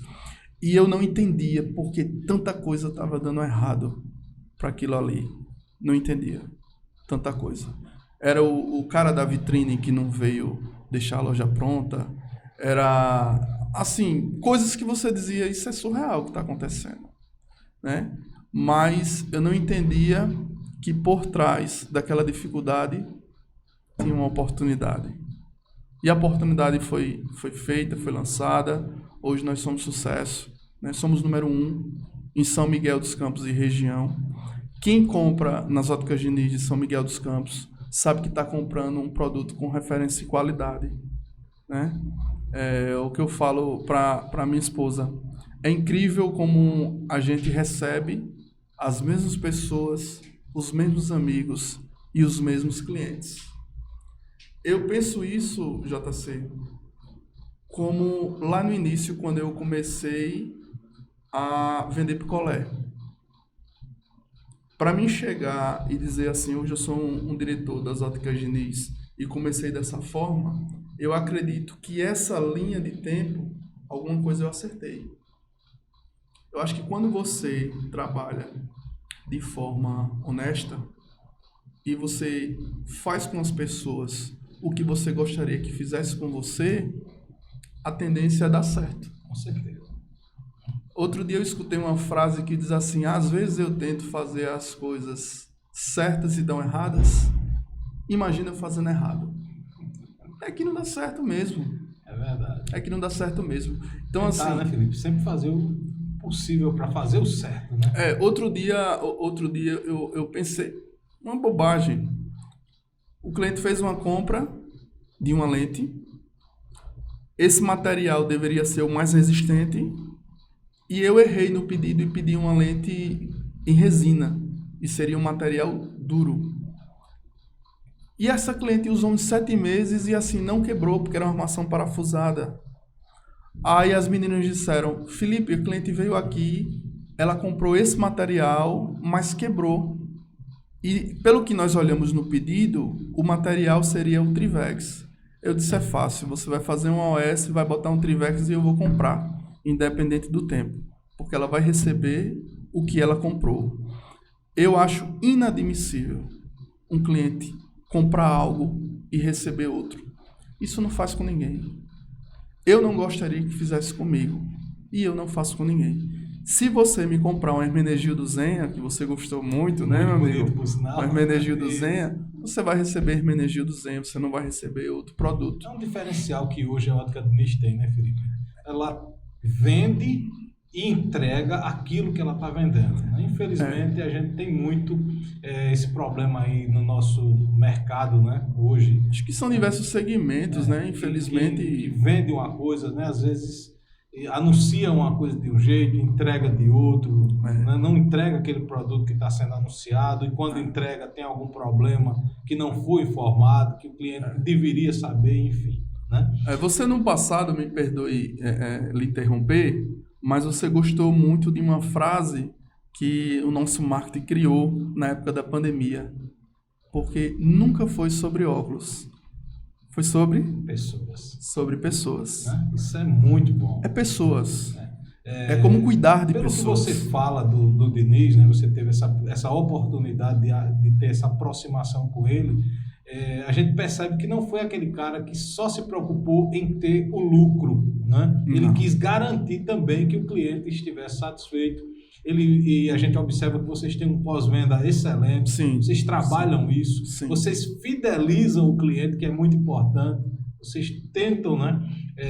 Speaker 3: e eu não entendia porque tanta coisa estava dando errado para aquilo ali. Não entendia tanta coisa. Era o cara da vitrine que não veio deixar a loja pronta. Era, assim, coisas que você dizia, isso é surreal o que está acontecendo, né? Mas eu não entendia que por trás daquela dificuldade tinha uma oportunidade. E a oportunidade foi feita, foi lançada. Hoje nós somos sucesso, né? Somos número 1 em São Miguel dos Campos e região. Quem compra nas óticas Diniz de São Miguel dos Campos sabe que está comprando um produto com referência e qualidade, né? O que eu falo para minha esposa, é incrível como a gente recebe as mesmas pessoas, os mesmos amigos e os mesmos clientes. Eu penso isso, JC, como lá no início, quando eu comecei a vender picolé. Para mim chegar e dizer assim, hoje eu sou um diretor das óticas Diniz e comecei dessa forma, eu acredito que essa linha de tempo, alguma coisa eu acertei. Eu acho que quando você trabalha de forma honesta e você faz com as pessoas o que você gostaria que fizesse com você, a tendência é dar certo.
Speaker 2: Com certeza.
Speaker 3: Outro dia eu escutei uma frase que diz assim, às vezes eu tento fazer as coisas certas e dão erradas, imagina eu fazendo errado. É que não dá certo mesmo.
Speaker 2: É verdade.
Speaker 3: É que não dá certo mesmo. Então,
Speaker 2: Tentar,
Speaker 3: assim,
Speaker 2: né, Felipe? Sempre fazer o possível para fazer o certo, né?
Speaker 3: outro dia eu pensei, uma bobagem. O cliente fez uma compra de uma lente, esse material deveria ser o mais resistente, e eu errei no pedido e pedi uma lente em resina, e seria um material duro. E essa cliente usou uns 7 meses e assim não quebrou, porque era uma armação parafusada. Aí as meninas disseram, Felipe, a cliente veio aqui, ela comprou esse material, mas quebrou. E pelo que nós olhamos no pedido, o material seria o Trivex. Eu disse, é fácil, você vai fazer uma OS, vai botar um Trivex e eu vou comprar, independente do tempo. Porque ela vai receber o que ela comprou. Eu acho inadmissível um cliente comprar algo e receber outro. Isso não faz com ninguém. Eu não gostaria que fizesse comigo. E eu não faço com ninguém. Se você me comprar um Hermenegildo Zenha, que você gostou muito, né, meu amigo? Um Hermenegildo Zenha, você vai receber Hermenegildo Zenha, você não vai receber outro produto.
Speaker 2: É um diferencial que hoje a ótica Diniz tem, né, Felipe? Ela vende e entrega aquilo que ela está vendendo, né? Infelizmente, a gente tem muito esse problema aí no nosso mercado, né, hoje.
Speaker 3: Acho que são diversos segmentos, né? Infelizmente.
Speaker 2: Que vende uma coisa, né? Às vezes anuncia uma coisa de um jeito, entrega de outro, né? Não entrega aquele produto que está sendo anunciado, e quando entrega tem algum problema que não foi informado, que o cliente deveria saber, enfim, né?
Speaker 3: Você no passado, me perdoe lhe interromper, mas você gostou muito de uma frase que o nosso marketing criou na época da pandemia, porque nunca foi sobre óculos, foi sobre
Speaker 2: pessoas.
Speaker 3: Sobre pessoas.
Speaker 2: Né? Isso é muito bom.
Speaker 3: É pessoas. É como cuidar de pessoas.
Speaker 2: Pelo que você fala do Diniz, né? Você teve essa oportunidade de ter essa aproximação com ele, a gente percebe que não foi aquele cara que só se preocupou em ter o lucro, né? Ele quis garantir também que o cliente estivesse satisfeito. E a gente observa que vocês têm um pós-venda excelente,
Speaker 3: sim,
Speaker 2: vocês trabalham isso,
Speaker 3: sim.
Speaker 2: Vocês fidelizam o cliente, que é muito importante, vocês tentam, né?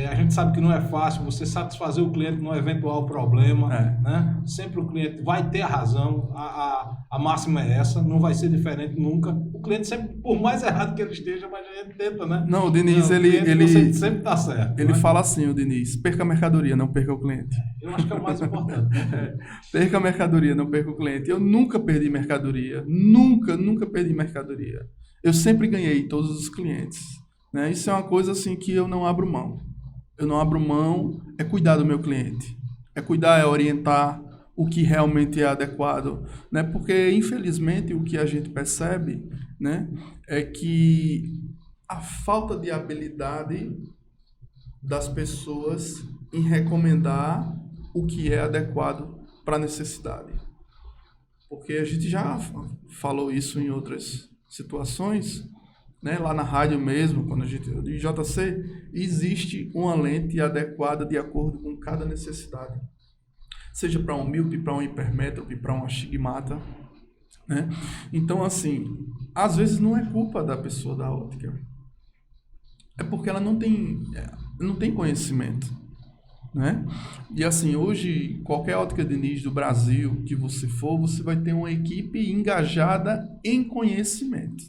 Speaker 2: A gente sabe que não é fácil você satisfazer o cliente num eventual problema, né? Sempre o cliente vai ter a razão, a máxima é essa, não vai ser diferente nunca. O cliente sempre, por mais errado que ele esteja, mas a gente tenta, né?
Speaker 3: Não, o Diniz,
Speaker 2: ele sempre está certo.
Speaker 3: Ele fala assim, o Diniz, perca a mercadoria, não perca o cliente.
Speaker 2: Eu acho que é o mais importante.
Speaker 3: Perca a mercadoria, não perca o cliente. Eu nunca perdi mercadoria, nunca perdi mercadoria. Eu sempre ganhei todos os clientes, né? Isso é uma coisa assim que eu não abro mão. Eu não abro mão, é cuidar do meu cliente. É cuidar, é orientar o que realmente é adequado, né? Porque, infelizmente, o que a gente percebe, né, é que a falta de habilidade das pessoas em recomendar o que é adequado para a necessidade. Porque a gente já falou isso em outras situações, né? Lá na rádio mesmo, quando a gente de JC, existe uma lente adequada de acordo com cada necessidade. Seja para um míope, para um hipermétrope, para um astigmata, né? Então, assim, às vezes não é culpa da pessoa da óptica. É porque ela não tem conhecimento. né? E assim, hoje, qualquer ótica Diniz do Brasil que você for, você vai ter uma equipe engajada em conhecimento.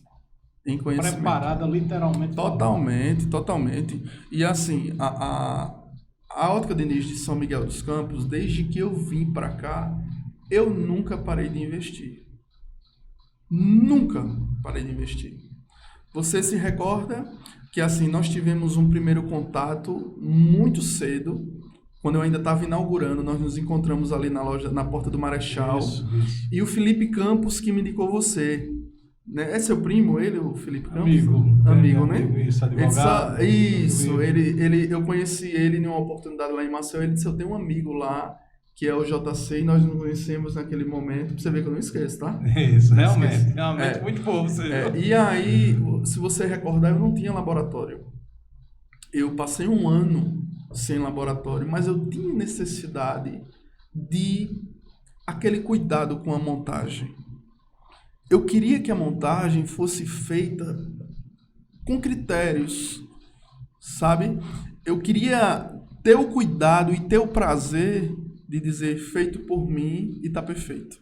Speaker 3: Em conhecimento.
Speaker 2: Preparada literalmente.
Speaker 3: Totalmente. E assim, a ótica Diniz de São Miguel dos Campos, desde que eu vim para cá, eu nunca parei de investir. Nunca parei de investir. Você se recorda que assim, nós tivemos um primeiro contato muito cedo, quando eu ainda estava inaugurando, nós nos encontramos ali na loja, na Porta do Marechal. Isso. E o Felipe Campos que me indicou você. Né? É seu primo, ele, o Felipe Campos? Amigo, né?
Speaker 2: Isso, advogado.
Speaker 3: Eu conheci ele em uma oportunidade lá em Maceió. Ele disse, eu tenho um amigo lá, que é o JC, e nós nos conhecemos naquele momento. Pra você ver que eu não esqueço, tá?
Speaker 2: Isso, realmente muito bom você.
Speaker 3: E aí, se você recordar, eu não tinha laboratório. Eu passei um ano sem laboratório, mas eu tinha necessidade de aquele cuidado com a montagem. Eu queria que a montagem fosse feita com critérios, sabe? Eu queria ter o cuidado e ter o prazer de dizer feito por mim e tá perfeito.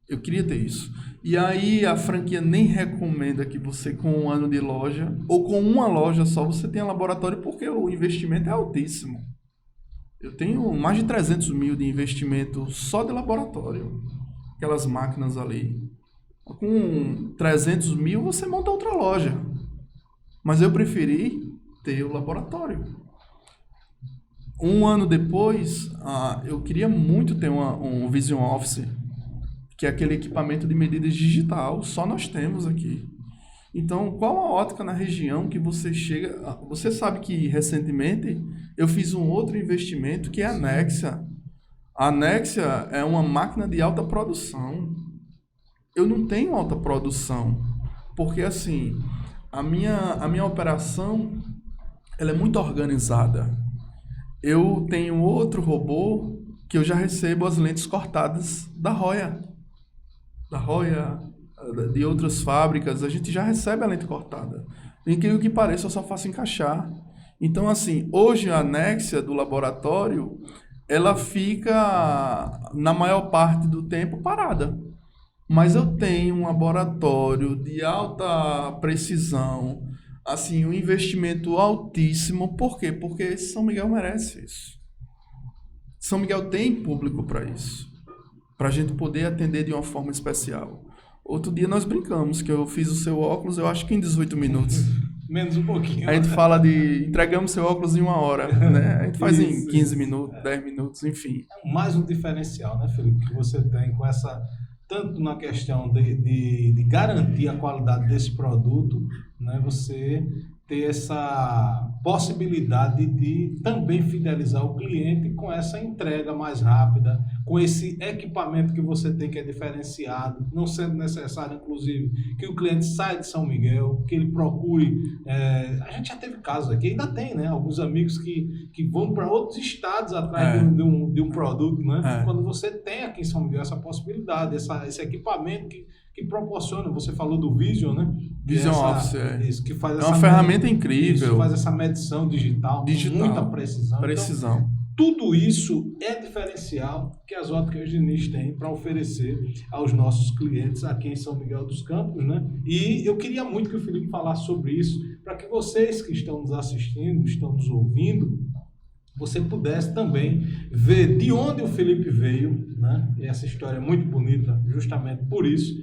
Speaker 3: Eu queria ter isso. E aí a franquia nem recomenda que você com um ano de loja ou com uma loja só você tenha laboratório, porque o investimento é altíssimo. Eu tenho mais de 300 mil de investimento só de laboratório. Aquelas máquinas ali. Com 300 mil você monta outra loja. Mas eu preferi ter o laboratório. Um ano depois, eu queria muito ter um Vision Office, que é aquele equipamento de medidas digital, só nós temos aqui. Então, qual a ótica na região que você chega... Você sabe que, recentemente, eu fiz um outro investimento, que é a Nexia. A Nexia é uma máquina de alta produção. Eu não tenho alta produção, porque, assim, a minha operação, ela é muito organizada. Eu tenho outro robô que eu já recebo as lentes cortadas da Roya, de outras fábricas, a gente já recebe a lente cortada. Incrível que pareça, eu só faço encaixar. Então, assim, hoje a Nexia do laboratório, ela fica, na maior parte do tempo, parada. Mas eu tenho um laboratório de alta precisão, assim, um investimento altíssimo. Por quê? Porque São Miguel merece isso. São Miguel tem público para isso, para a gente poder atender de uma forma especial. Outro dia nós brincamos que eu fiz o seu óculos, eu acho que em 18 minutos.
Speaker 2: Menos um pouquinho.
Speaker 3: A gente fala de entregamos seu óculos em 1 hora, né? A gente faz em 15 minutos, 10 minutos, enfim.
Speaker 2: É mais um diferencial, né, Felipe, que você tem com essa... Tanto na questão de garantir a qualidade desse produto, né, você ter essa possibilidade de também fidelizar o cliente com essa entrega mais rápida, com esse equipamento que você tem que é diferenciado, não sendo necessário, inclusive, que o cliente saia de São Miguel, que ele procure... a gente já teve casos aqui, ainda tem, né? Alguns amigos que vão para outros estados atrás de um produto, né? Quando você tem aqui em São Miguel essa possibilidade, esse equipamento que proporciona, você falou do Vision, né?
Speaker 3: Vision Office,
Speaker 2: isso, que faz
Speaker 3: uma ferramenta incrível.
Speaker 2: Isso, faz essa medição digital. Com muita precisão. Então, tudo isso é diferencial que as óticas Diniz têm para oferecer aos nossos clientes aqui em São Miguel dos Campos, né? E eu queria muito que o Felipe falasse sobre isso, para que vocês que estão nos assistindo, estão nos ouvindo, você pudesse também ver de onde o Felipe veio, né? E essa história é muito bonita, justamente por isso.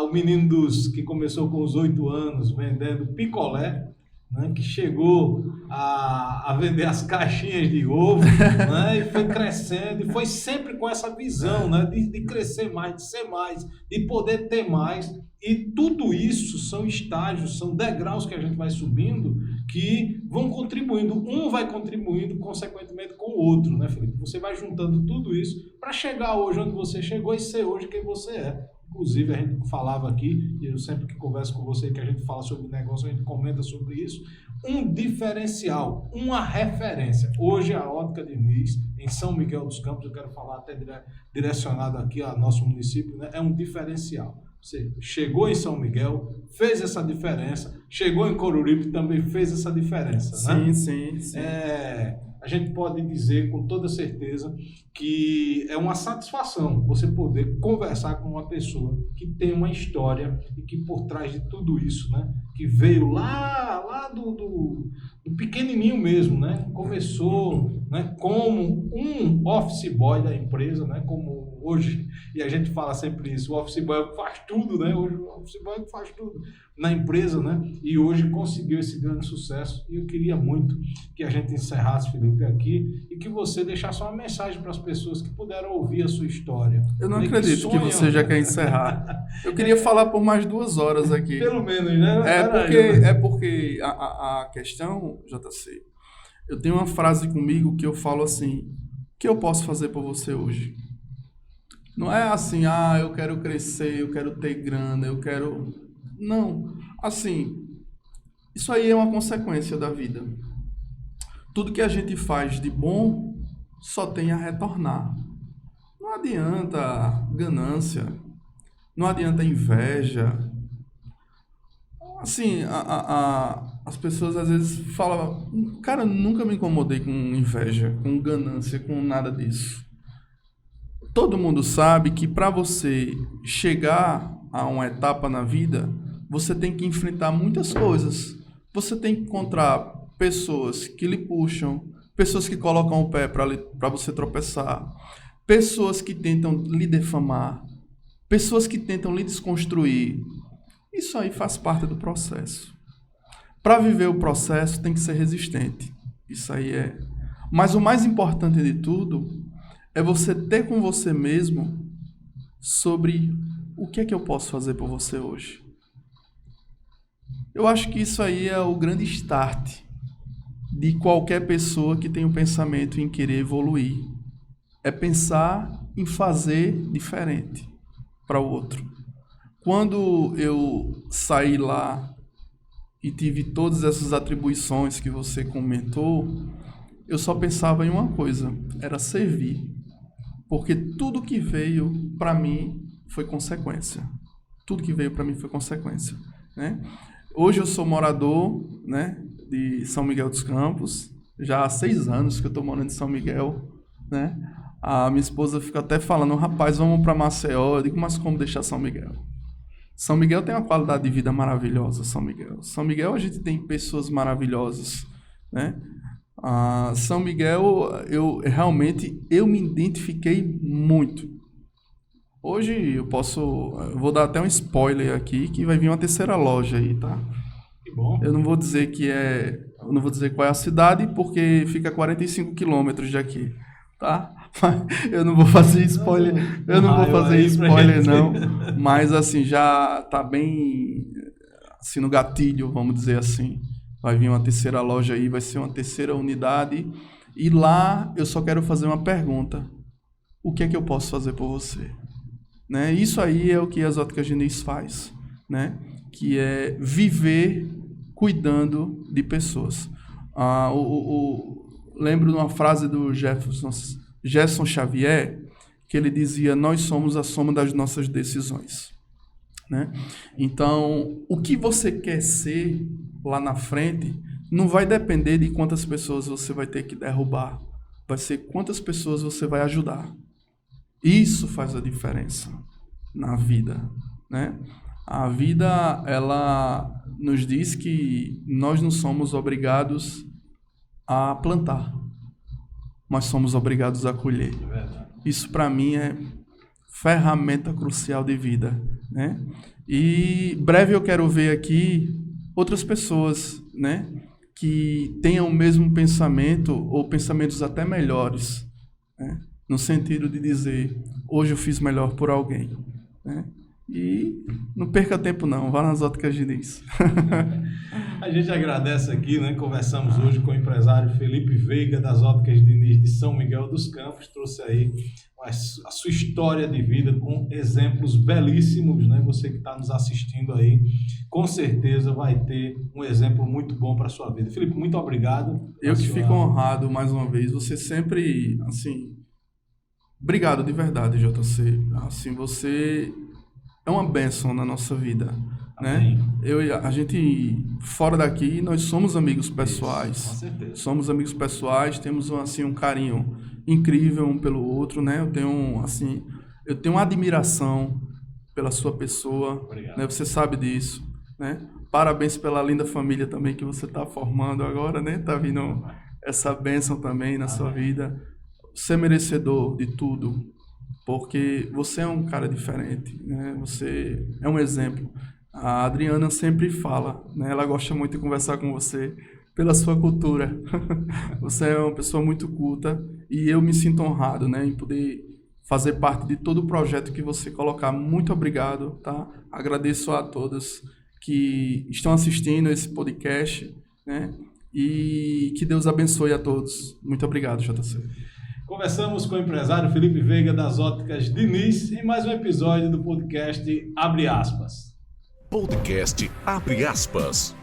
Speaker 2: O menino que começou com os 8 anos vendendo picolé, né? Que chegou a vender as caixinhas de ovo, né? E foi crescendo, e foi sempre com essa visão, né? De crescer mais, de ser mais, de poder ter mais. E tudo isso são estágios, são degraus que a gente vai subindo, que vão contribuindo, um vai contribuindo consequentemente com o outro, né, Felipe? Você vai juntando tudo isso para chegar hoje onde você chegou e ser hoje quem você é. Inclusive, a gente falava aqui, e eu sempre que converso com você, que a gente fala sobre negócio, a gente comenta sobre isso, um diferencial, uma referência. Hoje, a Ótica Diniz, em São Miguel dos Campos, eu quero falar até direcionado aqui ao nosso município, né, é um diferencial. Você chegou em São Miguel, fez essa diferença, chegou em Coruripe, também fez essa diferença, né?
Speaker 3: Sim.
Speaker 2: A gente pode dizer com toda certeza que é uma satisfação você poder conversar com uma pessoa que tem uma história e que por trás de tudo isso, né, que veio lá do pequenininho mesmo, né, começou, né, como um office boy da empresa, né, como hoje, e a gente fala sempre isso, o office boy faz tudo, né, hoje o office boy faz tudo na empresa, né, e hoje conseguiu esse grande sucesso. E eu queria muito que a gente encerrasse, Felipe, aqui e que você deixasse uma mensagem para as pessoas que puderam ouvir a sua história.
Speaker 3: Eu não acredito que você já quer encerrar. Eu queria falar por mais 2 horas aqui.
Speaker 2: Pelo menos, né?
Speaker 3: É porque a questão, JC, eu tenho uma frase comigo que eu falo assim: o que eu posso fazer por você hoje? Não é assim, eu quero crescer, eu quero ter grana, eu quero... Não, assim, isso aí é uma consequência da vida. Tudo que a gente faz de bom só tem a retornar. Não adianta ganância, não adianta inveja. Assim, as pessoas às vezes falam, cara, nunca me incomodei com inveja, com ganância, com nada disso. Todo mundo sabe que para você chegar a uma etapa na vida, você tem que enfrentar muitas coisas. Você tem que encontrar pessoas que lhe puxam, pessoas que colocam o pé para você tropeçar, pessoas que tentam lhe defamar, pessoas que tentam lhe desconstruir. Isso aí faz parte do processo. Para viver o processo tem que ser resistente. Isso aí é. Mas o mais importante de tudo é você ter com você mesmo sobre o que é que eu posso fazer por você hoje. Eu acho que isso aí é o grande start de qualquer pessoa que tem um pensamento em querer evoluir. É pensar em fazer diferente para o outro. Quando eu saí lá e tive todas essas atribuições que você comentou, eu só pensava em uma coisa, era servir. Porque tudo que veio para mim foi consequência. Tudo que veio para mim foi consequência, né? Hoje eu sou morador, né, de São Miguel dos Campos. Já há 6 anos que eu estou morando em São Miguel, né? A minha esposa fica até falando, rapaz, vamos para Maceió. Eu digo, mas como deixar São Miguel? São Miguel tem uma qualidade de vida maravilhosa, São Miguel. São Miguel a gente tem pessoas maravilhosas, né? São Miguel, eu me identifiquei muito. Hoje eu vou dar até um spoiler aqui, que vai vir uma 3ª loja aí, tá?
Speaker 2: Que bom.
Speaker 3: Eu não vou dizer qual é a cidade, porque fica a 45 quilômetros daqui, tá? Eu não vou fazer spoiler, não. Mas assim, já tá bem assim no gatilho, vamos dizer assim. Vai vir uma 3ª loja aí, vai ser uma 3ª unidade. E lá eu só quero fazer uma pergunta. O que é que eu posso fazer por você? Né? Isso aí é o que as Óticas Diniz faz, né? Que é viver cuidando de pessoas. Lembro de uma frase do Gerson Xavier, que ele dizia, nós somos a soma das nossas decisões. Né? Então, o que você quer ser lá na frente não vai depender de quantas pessoas você vai ter que derrubar, vai ser quantas pessoas você vai ajudar. Isso faz a diferença na vida, né? A vida, ela nos diz que nós não somos obrigados a plantar, mas somos obrigados a colher. Isso para mim é ferramenta crucial de vida, né? E breve eu quero ver aqui outras pessoas, né, que tenham o mesmo pensamento ou pensamentos até melhores, né? No sentido de dizer, hoje eu fiz melhor por alguém, né? E não perca tempo não, vá nas Óticas Diniz.
Speaker 2: A gente agradece aqui, né? Conversamos hoje com o empresário Felipe Veiga das Óticas Diniz de São Miguel dos Campos, trouxe aí a sua história de vida com exemplos belíssimos, né? Você que está nos assistindo aí, com certeza vai ter um exemplo muito bom para a sua vida. Felipe, muito obrigado.
Speaker 3: Eu que fico honrado mais uma vez, você sempre, assim, obrigado de verdade, JC. Assim, você é uma bênção na nossa vida, né?
Speaker 2: Amém.
Speaker 3: A gente, fora daqui, nós somos amigos pessoais.
Speaker 2: Isso, com certeza.
Speaker 3: Somos amigos pessoais, temos assim, um carinho incrível um pelo outro, né? Eu tenho uma admiração pela sua pessoa,
Speaker 2: Obrigado.
Speaker 3: né? Você sabe disso, né? Parabéns pela linda família também que você está formando agora, né? Tá vindo essa bênção também na sua vida. Você é merecedor de tudo, porque você é um cara diferente, né? Você é um exemplo. A Adriana sempre fala, né? Ela gosta muito de conversar com você pela sua cultura. Você é uma pessoa muito culta e eu me sinto honrado, né, em poder fazer parte de todo o projeto que você colocar. Muito obrigado, tá? Agradeço a todos que estão assistindo esse podcast, né? E que Deus abençoe a todos. Muito obrigado, JC.
Speaker 2: Conversamos com o empresário Felipe Veiga das Óticas Diniz em mais um episódio do podcast Abre Aspas.
Speaker 1: Podcast Abre Aspas.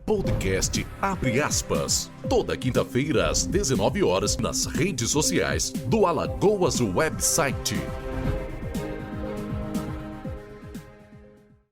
Speaker 1: Podcast Abre Aspas. Toda quinta-feira às 19 horas nas redes sociais do Alagoas Website.